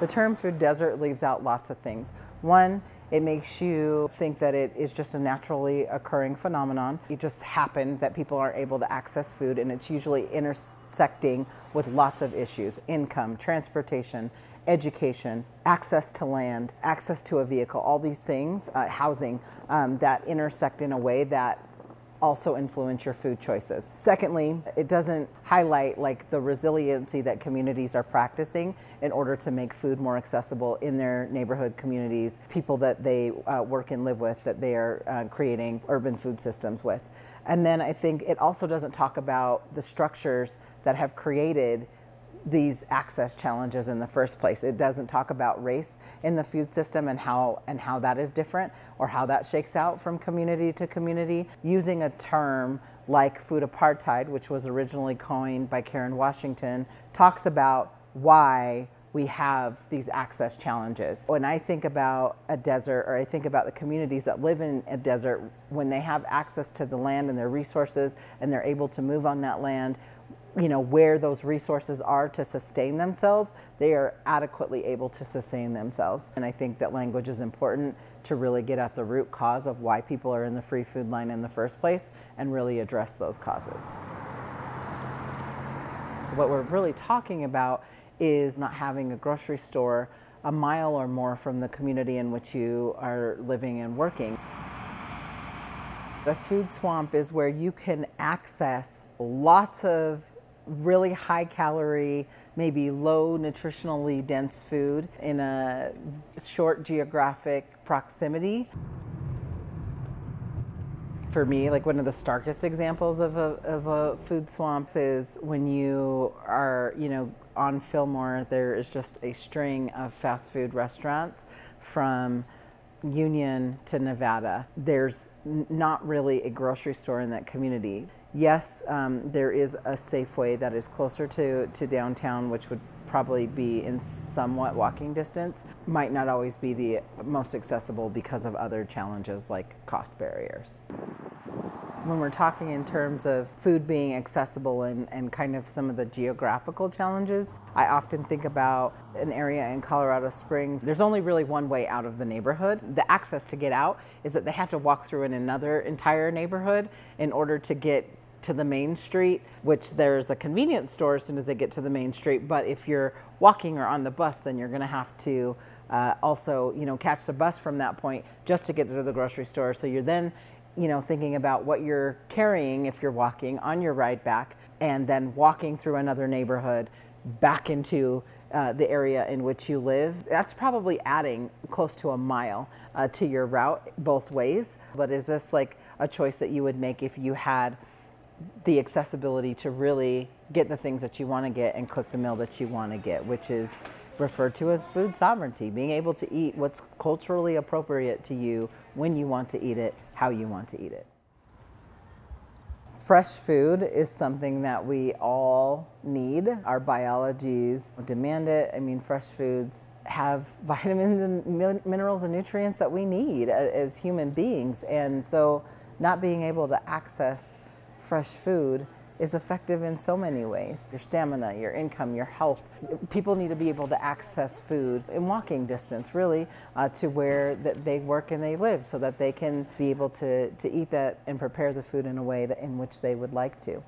The term food desert leaves out lots of things. One, it makes you think that it is just a naturally occurring phenomenon. It just happened that people aren't able to access food, and it's usually intersecting with lots of issues: income, transportation, education, access to land, access to a vehicle, all these things, housing, that intersect in a way that also influence your food choices. Secondly, it doesn't highlight like the resiliency that communities are practicing in order to make food more accessible in their neighborhood communities, people that they work and live with, that they are creating urban food systems with. And then I think it also doesn't talk about the structures that have created these access challenges in the first place. It doesn't talk about race in the food system and how that is different, or how that shakes out from community to community. Using a term like food apartheid, which was originally coined by Karen Washington, talks about why we have these access challenges. When I think about a desert, or I think about the communities that live in a desert, when they have access to the land and their resources, and they're able to move on that land, you know, where those resources are to sustain themselves, they are adequately able to sustain themselves. And I think that language is important to really get at the root cause of why people are in the free food line in the first place, and really address those causes. What we're really talking about is not having a grocery store a mile or more from the community in which you are living and working. A food swamp is where you can access lots of really high calorie, maybe low nutritionally dense food in a short geographic proximity. For me, like one of the starkest examples of a food swamp is when you are, on Fillmore, there is just a string of fast food restaurants from Union to Nevada. There's not really a grocery store in that community. Yes, there is a Safeway that is closer to downtown, which would probably be in somewhat walking distance. Might not always be the most accessible because of other challenges like cost barriers. When we're talking in terms of food being accessible and kind of some of the geographical challenges, I often think about an area in Colorado Springs. There's only really one way out of the neighborhood. The access to get out is that they have to walk through another entire neighborhood in order to get to the main street, which there's a convenience store as soon as they get to the main street. But if you're walking or on the bus, then you're gonna have to also, catch the bus from that point just to get to the grocery store. So you're then thinking about what you're carrying if you're walking on your ride back, and then walking through another neighborhood back into the area in which you live. That's probably adding close to a mile to your route both ways. But is this like a choice that you would make if you had the accessibility to really get the things that you want to get and cook the meal that you want to get, which is referred to as food sovereignty, being able to eat what's culturally appropriate to you, when you want to eat it, how you want to eat it. Fresh food is something that we all need. Our biologies demand it. I mean, fresh foods have vitamins and minerals and nutrients that we need as human beings. And so not being able to access fresh food is effective in so many ways. Your stamina, your income, your health. People need to be able to access food in walking distance, really, to where that they work and they live, so that they can be able to eat that and prepare the food in a way in which they would like to.